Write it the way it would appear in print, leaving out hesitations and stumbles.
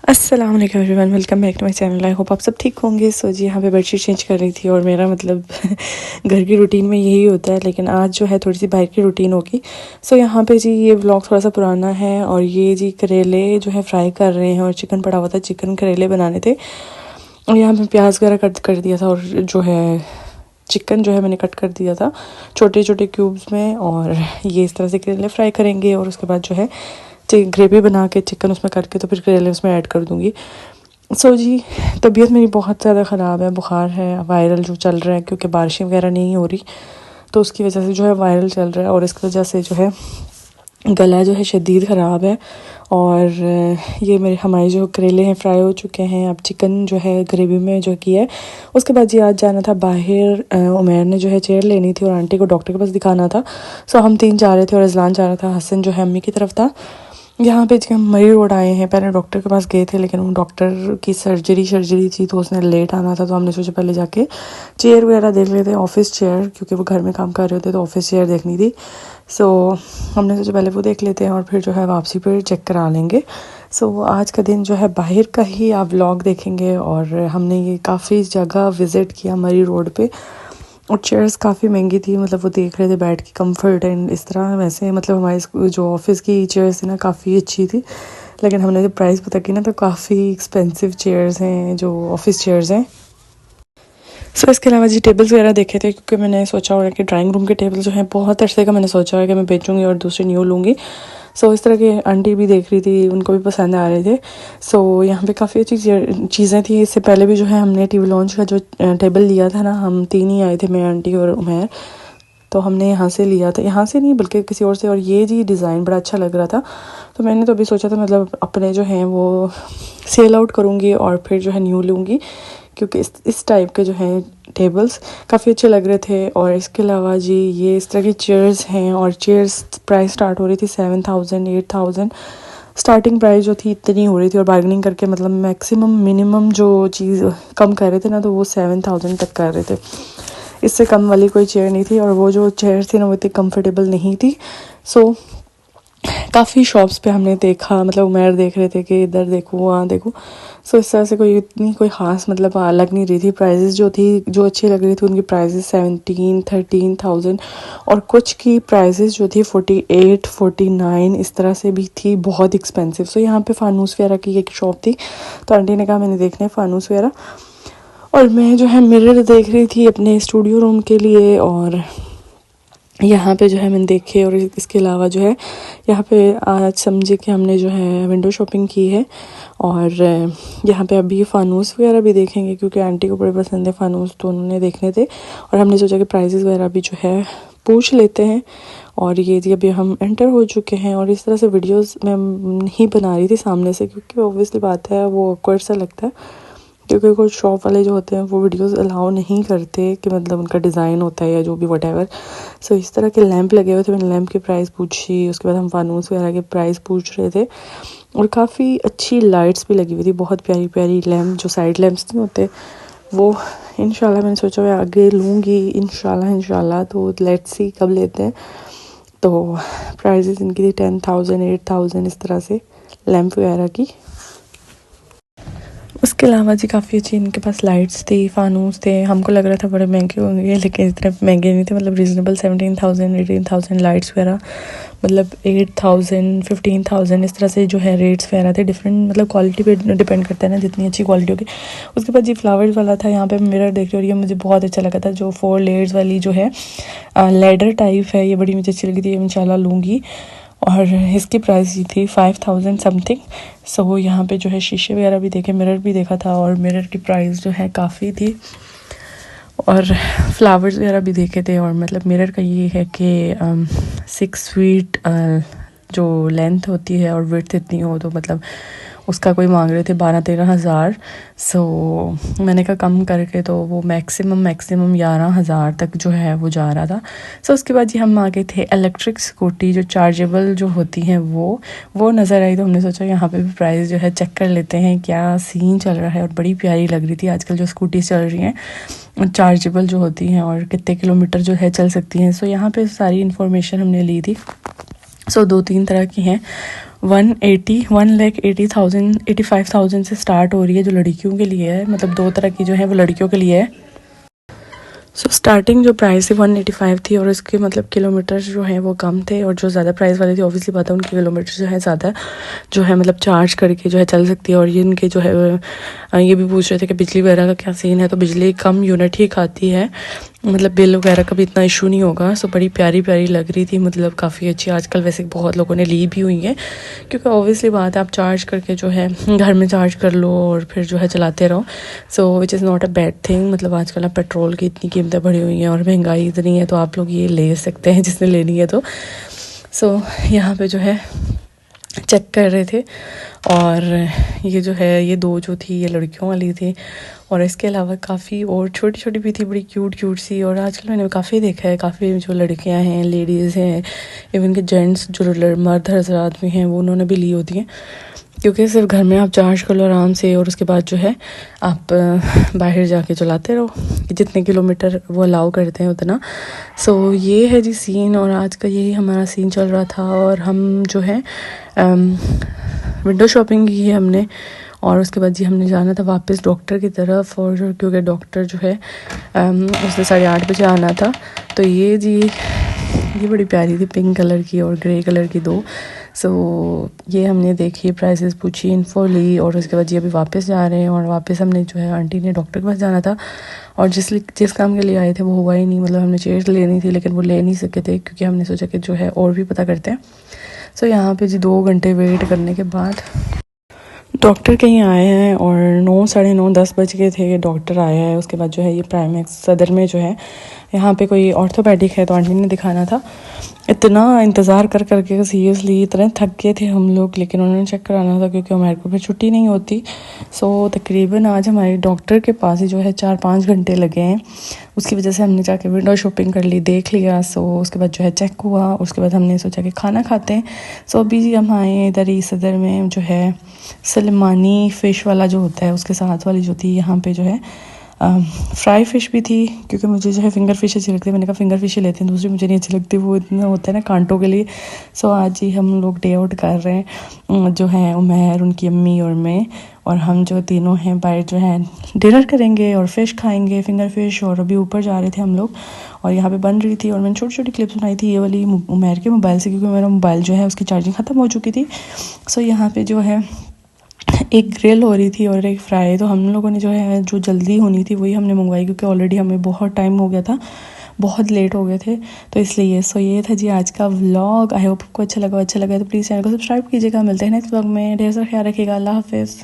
अस्सलाम वालेकुम everyone, welcome back to my channel. I hope आप सब ठीक होंगे। सो जी, यहाँ पे बेडशीट चेंज कर रही थी और मेरा मतलब घर की रूटीन में यही होता है, लेकिन आज जो है थोड़ी सी बाहर की रूटीन होगी। सो यहाँ पे जी ये व्लॉग थोड़ा सा पुराना है और ये जी करेले जो है फ्राई कर रहे हैं और चिकन पड़ा हुआ था, चिकन करेले बनाने थे और यहाँ पे प्याज वगैरह कट कर दिया था और जो है चिकन जो है मैंने कट कर दिया था छोटे छोटे क्यूब्स में। और ये इस तरह से करेले फ्राई करेंगे और उसके बाद जो है ग्रेवी बना के चिकन उसमें करके तो फिर करेले उसमें ऐड कर दूँगी। सो जी, तबीयत मेरी बहुत ज़्यादा ख़राब है, बुखार है, वायरल जो चल रहा है क्योंकि बारिशें वगैरह नहीं हो रही, तो उसकी वजह से जो है वायरल चल रहा है और इसकी वजह से जो है गला जो है शदीद ख़राब है। और ये मेरे हमारे जो करेले हैं फ्राई हो चुके हैं। अब चिकन जो है ग्रेवी में जो किया है, उसके बाद जी आज जाना था बाहर। उमैर ने जो है चेयर लेनी थी और आंटी को डॉक्टर के पास दिखाना था। सो हम 3 जा रहे थे और अजलान जा रहा था, हसन जो है अम्मी की तरफ था। यहाँ पे जी हम मरी रोड आए हैं। पहले डॉक्टर के पास गए थे लेकिन वो डॉक्टर की सर्जरी थी तो उसने लेट आना था, तो हमने सोचा पहले जाके चेयर वगैरह देख लेते हैं, ऑफिस चेयर, क्योंकि वो घर में काम कर रहे थे तो ऑफिस चेयर देखनी थी। सो हमने सोचा पहले वो देख लेते हैं और फिर जो है वापसी पर चेक करा लेंगे। सो आज का दिन जो है बाहर का ही आप व्लॉग देखेंगे। और हमने ये काफ़ी जगह विज़िट किया मरी रोड पे और चेयर्स काफ़ी महंगी थी, मतलब वो देख रहे थे बैठ के कंफर्ट एंड इस तरह। वैसे मतलब हमारे जो ऑफिस की चेयर्स थी ना काफ़ी अच्छी थी, लेकिन हमने जब प्राइस पता की ना तो काफ़ी एक्सपेंसिव चेयर्स हैं जो ऑफिस चेयर्स हैं। सो इसके अलावा जी टेबल्स वगैरह देखे थे, क्योंकि मैंने सोचा हुआ है कि ड्राइंग रूम के टेबल जो हैं बहुत अरसे का मैंने सोचा है कि मैं बेचूंगी और दूसरे न्यू लूँगी। सो इस तरह के आंटी भी देख रही थी, उनको भी पसंद आ रहे थे। सो यहाँ पे काफ़ी अच्छी चीज़ें थी। इससे पहले भी जो है हमने टीवी लॉन्च का जो टेबल लिया था ना, हम 3 ही आए थे, मैं, आंटी और उमैर, तो हमने यहाँ से लिया था, यहाँ से नहीं बल्कि किसी और से। और ये जी डिज़ाइन बड़ा अच्छा लग रहा था, तो मैंने तो अभी सोचा था मतलब अपने जो हैं वो सेल आउट करूँगी और फिर जो है न्यू लूँगी, क्योंकि इस टाइप के जो हैं टेबल्स काफ़ी अच्छे लग रहे थे। और इसके अलावा जी ये इस तरह की चेयर्स हैं और चेयर्स प्राइस स्टार्ट हो रही थी 7,000 8,000, स्टार्टिंग प्राइस जो थी इतनी हो रही थी। और बार्गेनिंग करके मतलब मैक्सिमम मिनिमम जो चीज़ कम कर रहे थे ना, तो वो 7,000 तक कर रहे थे, इससे कम वाली कोई चेयर नहीं थी। और वो जो चेयर थी ना वो इतनी कंफर्टेबल नहीं थी। सो काफ़ी शॉप्स पे हमने देखा, मतलब उमैर देख रहे थे कि इधर देखो वहाँ देखो। सो इस तरह से कोई इतनी कोई ख़ास मतलब लग नहीं रही थी। प्राइजेस जो थी जो अच्छी लग रही थी उनकी प्राइजेस 17-13,000 और कुछ की प्राइजेस जो थी 48-49 इस तरह से भी थी, बहुत एक्सपेंसिव। सो यहाँ पे फ़ानूस वगैरह की एक शॉप थी, तो आंटी ने कहा मैंने देखने फ़ानूस वगैरह। और मैं जो है मिरर देख रही थी अपने स्टूडियो रूम के लिए, और यहाँ पे जो है मैंने देखे। और इसके अलावा जो है यहाँ पे आज समझे कि हमने जो है विंडो शॉपिंग की है। और यहाँ पे अभी फ़ानूस वगैरह भी देखेंगे, क्योंकि आंटी को बड़े पसंद है फ़ानूस, तो उन्होंने देखने थे और हमने सोचा कि प्राइसेस वगैरह भी जो है पूछ लेते हैं। और ये जी अभी हम एंटर हो चुके हैं और इस तरह से वीडियोस मैं नहीं बना रही थी सामने से, क्योंकि ऑब्वियसली बात है वो ऑकवर्ड सा लगता है, क्योंकि कुछ शॉप वाले जो होते हैं वो वीडियोस अलाउ नहीं करते कि मतलब उनका डिज़ाइन होता है या जो भी वटेवर। सो इस तरह के लैंप लगे हुए थे, मैंने लैंप की प्राइस पूछी, उसके बाद हम फानूस वगैरह के प्राइस पूछ रहे थे। और काफ़ी अच्छी लाइट्स भी लगी हुई थी, बहुत प्यारी प्यारी लैंप, जो साइड लैंप्स नहीं होते वो। इंशाल्लाह मैंने सोचा मैं आगे लूँगी इंशाल्लाह, तो लेट्स सी कब लेते हैं। तो प्राइजेस इनकी थी 10,000 8,000 इस तरह से लैंप वगैरह की। उसके अलावा जी काफ़ी अच्छी इनके पास लाइट्स थी, फ़ानूस थे। हमको लग रहा था बड़े महंगे होंगे, लेकिन इतने महंगे नहीं थे, मतलब रीज़नेबल। 17,000 18,000 लाइट्स वगैरह, मतलब 8,000 15,000 इस तरह से जो है रेट्स वगैरह थे। डिफरेंट मतलब क्वालिटी पे डिपेंड करता है ना, जितनी अच्छी क्वालिटी होगी। उसके बाद जी फ्लावर्स वाला था, यहाँ पे मिरर देख रही हो, ये मुझे बहुत अच्छा लगा था, जो 4 लेयर्स वाली जो है लेडर टाइप है, ये बड़ी मुझे अच्छी लगी थी, ये इंशाल्लाह लूँगी। और इसकी प्राइस ही थी 5,000 समथिंग। सो यहाँ पे जो है शीशे वगैरह भी देखे, मिरर भी देखा था, और मिरर की प्राइस जो है काफ़ी थी। और फ्लावर्स वगैरह भी देखे थे। और मतलब मिरर का ये है कि 6 फीट जो लेंथ होती है और विड्थ इतनी हो, तो मतलब उसका कोई मांग रहे थे 12-13 हज़ार। सो मैंने कहा कम करके, तो वो मैक्सिमम 11 हज़ार तक जो है वो जा रहा था। सो उसके बाद जी हम आ गए थे इलेक्ट्रिक स्कूटी जो चार्जेबल जो होती हैं वो नज़र आई, तो हमने सोचा यहाँ पे भी प्राइस जो है चेक कर लेते हैं क्या सीन चल रहा है। और बड़ी प्यारी लग रही थी आजकल जो स्कूटी चल रही हैं चार्जेबल जो होती हैं, और कितने किलोमीटर जो है चल सकती हैं। सो यहाँ पे सारी इन्फॉर्मेशन हमने ली थी। सो 2-3 तरह की हैं। 1,80,000 से स्टार्ट हो रही है जो लड़कियों के लिए है, मतलब 2 तरह की जो है वो लड़कियों के लिए है। सो स्टार्टिंग जो प्राइस थी 185 थी और इसके मतलब किलोमीटर जो है वो कम थे, और जो ज़्यादा प्राइस वाले थे ऑब्वियसली बात है उनके किलोमीटर जो है ज़्यादा जो है मतलब चार्ज करके जो है चल सकती है। और ये इनके जो है ये भी पूछ रहे थे कि बिजली वगैरह का क्या सीन है, तो बिजली कम यूनिट ही खाती है, मतलब बिल वगैरह का भी इतना इशू नहीं होगा। सो बड़ी प्यारी प्यारी लग रही थी, मतलब काफ़ी अच्छी। आजकल वैसे बहुत लोगों ने ली भी हुई है, क्योंकि ऑब्वियसली बात है आप चार्ज करके जो है घर में चार्ज कर लो और फिर जो है चलाते रहो। So which is not a bad thing. मतलब आजकल आप पेट्रोल की इतनी कीमतें बढ़ी हुई हैं और महंगाई इतनी है, तो आप लोग ये ले सकते हैं जिसने लेनी है तो। सो यहाँ पे जो है चेक कर रहे थे, और ये जो है ये 2 जो थी ये लड़कियों वाली थी, और इसके अलावा काफ़ी और छोटी छोटी भी थी, बड़ी क्यूट क्यूट सी। और आजकल मैंने काफ़ी देखा है, काफ़ी जो लड़कियां हैं, लेडीज़ हैं, इवन के जेंट्स जो मर्द हज़रात भी हैं वो उन्होंने भी ली होती हैं, क्योंकि सिर्फ घर में आप चार्ज कर लो आराम से, और उसके बाद जो है आप बाहर जाके चलाते रहो, जितने किलोमीटर वो अलाउ करते हैं उतना। सो ये है जी सीन, और आज का यही हमारा सीन चल रहा था। और हम जो है विंडो शॉपिंग की है हमने, और उसके बाद जी हमने जाना था वापस डॉक्टर की तरफ, और क्योंकि डॉक्टर जो है उसने 8:30 बजे आना था। तो ये जी ये बड़ी प्यारी थी, पिंक कलर की और ग्रे कलर की 2। सो ये हमने देखी, प्राइसेस पूछी, इन्फो ली, और उसके बाद ये अभी वापस जा रहे हैं। और वापस हमने जो है आंटी ने डॉक्टर के पास जाना था, और जिस काम के लिए आए थे वो हुआ ही नहीं, मतलब हमने चेयर्स लेनी थी लेकिन वो ले नहीं सके थे, क्योंकि हमने सोचा कि जो है और भी पता करते हैं। सो यहाँ पे जी 2 घंटे वेट करने के बाद डॉक्टर कहीं आए हैं, और 9, साढ़े 9, 10 बज गए थे डॉक्टर आया है। उसके बाद जो है ये प्राइमेक्स सदर में जो है यहाँ पे कोई ऑर्थोपेडिक है, तो आंटी ने दिखाना था। इतना इंतज़ार कर करके सीरियसली इतने थक गए थे हम लोग, लेकिन उन्होंने चेक कराना था क्योंकि हमारे को फिर छुट्टी नहीं होती। सो तकरीबन आज हमारे डॉक्टर के पास ही जो है 4-5 घंटे लगे हैं। उसकी वजह से हमने जाके विंडो शॉपिंग कर ली, देख लिया। सो उसके बाद जो है चेक हुआ, उसके बाद हमने सोचा कि खाना खाते हैं। सो अभी हम आए इधर ही सदर में जो है सलमानी फ़िश वाला जो होता है उसके साथ वाली जो थी, यहाँ पे जो है फ्राई फ़िश भी थी, क्योंकि मुझे जो है फिंगर फ़िश अच्छी लगती है। मैंने कहा फिंगर फ़िश ही लेते हैं, दूसरी मुझे नहीं अच्छी लगती, वो इतना होता है ना कांटों के लिए। सो आज ही हम लोग डे आउट कर रहे हैं, जो है उमैर, उनकी अम्मी और मैं, और हम जो तीनों हैं बाहर जो है डिनर करेंगे और फ़िश खाएंगे, फिंगर फ़िश। और अभी ऊपर जा रहे थे हम लोग, और यहाँ पे बन रही थी, और मैंने छोटी छोटी क्लिप्स बनाई थी ये वाली उमैर के मोबाइल से, क्योंकि मेरा मोबाइल जो है उसकी चार्जिंग ख़त्म हो चुकी थी। सो यहाँ पे जो है एक ग्रिल हो रही थी और एक फ्राई, तो हम लोगों ने जो है जो जल्दी होनी थी वही हमने मंगवाई, क्योंकि ऑलरेडी हमें बहुत टाइम हो गया था, बहुत लेट हो गए थे, तो इसलिए। सो ये था जी आज का व्लॉग। आई होप आपको अच्छा लगा तो प्लीज़ चैनल को सब्सक्राइब कीजिएगा। मिलते हैं नेक्स्ट व्लॉग में, ढेर सारा ख्याल रखिएगा। अल्लाह हाफिज़।